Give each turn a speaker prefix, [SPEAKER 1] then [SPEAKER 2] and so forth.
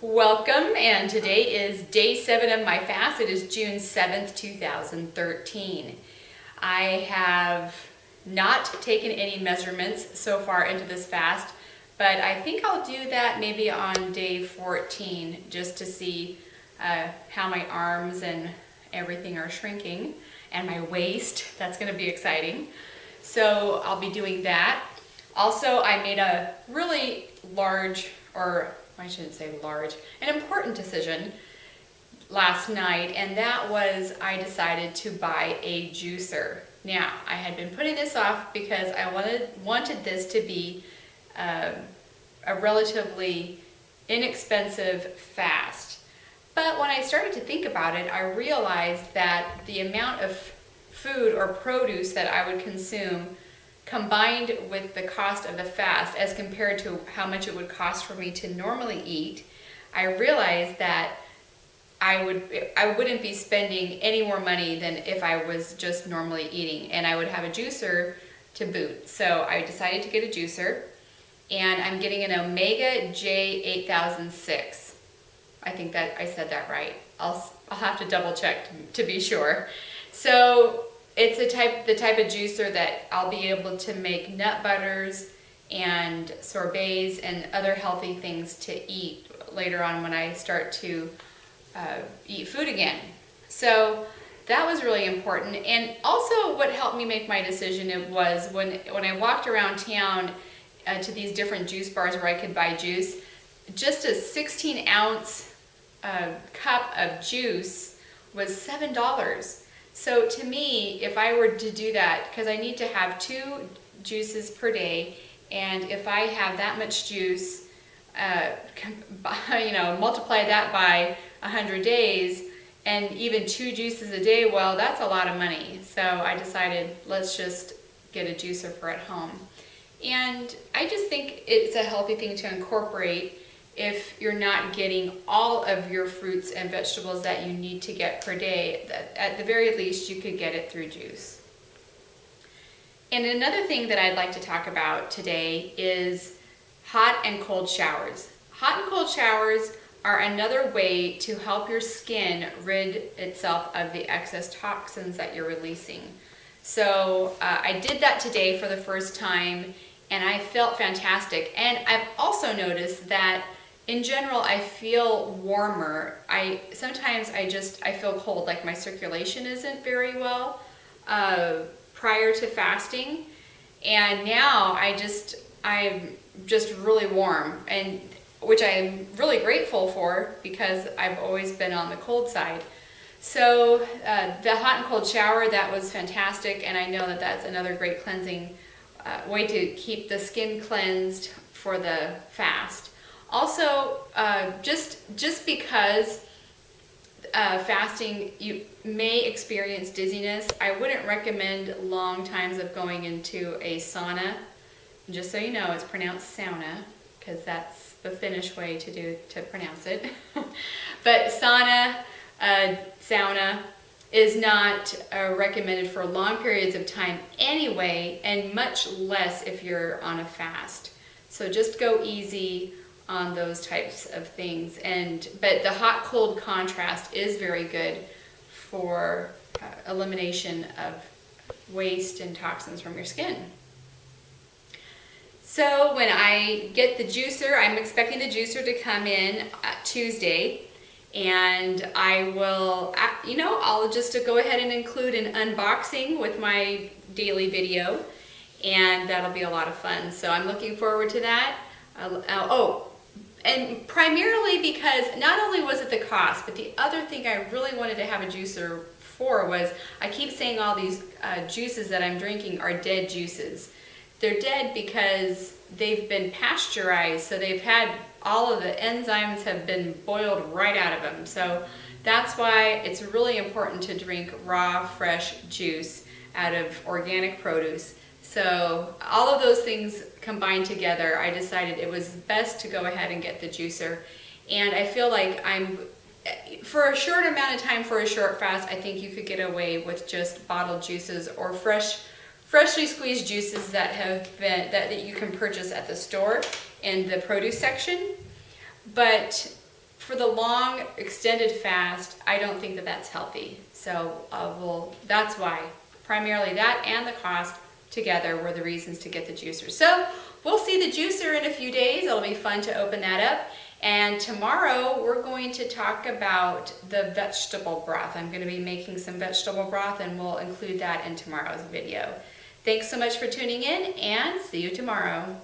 [SPEAKER 1] Welcome, and today is day 7 of my fast. It is June 7th, 2013. I have not taken any measurements so far into this fast, but I think I'll do that maybe on day 14 just to see how my arms and everything are shrinking, and my waist. That's going to be exciting. So I'll be doing that. Also, I made a really large, or I shouldn't say large, an important decision last night, and that was I decided to buy a juicer. Now, I had been putting this off because I wanted this to be a relatively inexpensive fast. But when I started to think about it, I realized that the amount of food or produce that I would consume combined with the cost of the fast as compared to how much it would cost for me to normally eat, I realized that I wouldn't be spending any more money than if I was just normally eating, and I would have a juicer to boot. So I decided to get a juicer, and I'm getting an Omega J8006. I think that I said that right. I'll have to double check to be sure. So it's the type of juicer that I'll be able to make nut butters and sorbets and other healthy things to eat later on when I start to eat food again. So that was really important. And also what helped me make my decision, it was when I walked around town to these different juice bars where I could buy juice, just a 16-ounce cup of juice was $7. So to me, if I were to do that, because I need to have 2 juices per day, and if I have that much juice, multiply that by 100 days, and even 2 juices a day, well, that's a lot of money. So I decided, let's just get a juicer for at home. And I just think it's a healthy thing to incorporate if you're not getting all of your fruits and vegetables that you need to get per day. At the very least, you could get it through juice. And another thing that I'd like to talk about today is hot and cold showers. Hot and cold showers are another way to help your skin rid itself of the excess toxins that you're releasing. So I did that today for the first time, and I felt fantastic. And I've also noticed that in general, I feel warmer. Sometimes I feel cold, like my circulation isn't very well prior to fasting, and now I'm just really warm, and which I'm really grateful for because I've always been on the cold side. So the hot and cold shower, that was fantastic, and I know that that's another great cleansing way to keep the skin cleansed for the fast. Also, just because fasting, you may experience dizziness, I wouldn't recommend long times of going into a sauna. Just so you know, it's pronounced sauna, because that's the Finnish way to pronounce it. But sauna, sauna is not recommended for long periods of time anyway, and much less if you're on a fast. So just go easy on those types of things. But the hot-cold contrast is very good for elimination of waste and toxins from your skin. So when I get the juicer, I'm expecting the juicer to come in Tuesday, and I will, I'll just go ahead and include an unboxing with my daily video, and that'll be a lot of fun. So I'm looking forward to that. And primarily because not only was it the cost, but the other thing I really wanted to have a juicer for was, I keep saying all these juices that I'm drinking are dead juices. They're dead because they've been pasteurized, so they've had all of the enzymes have been boiled right out of them. So that's why it's really important to drink raw, fresh juice out of organic produce. So all of those things combined together, I decided it was best to go ahead and get the juicer. And I feel like for a short amount of time, for a short fast, I think you could get away with just bottled juices or freshly squeezed juices that you can purchase at the store in the produce section. But for the long extended fast, I don't think that that's healthy. So that's why, primarily that and the cost together were the reasons to get the juicer. So we'll see the juicer in a few days. It'll be fun to open that up. And tomorrow we're going to talk about the vegetable broth. I'm going to be making some vegetable broth, and we'll include that in tomorrow's video. Thanks so much for tuning in, and see you tomorrow.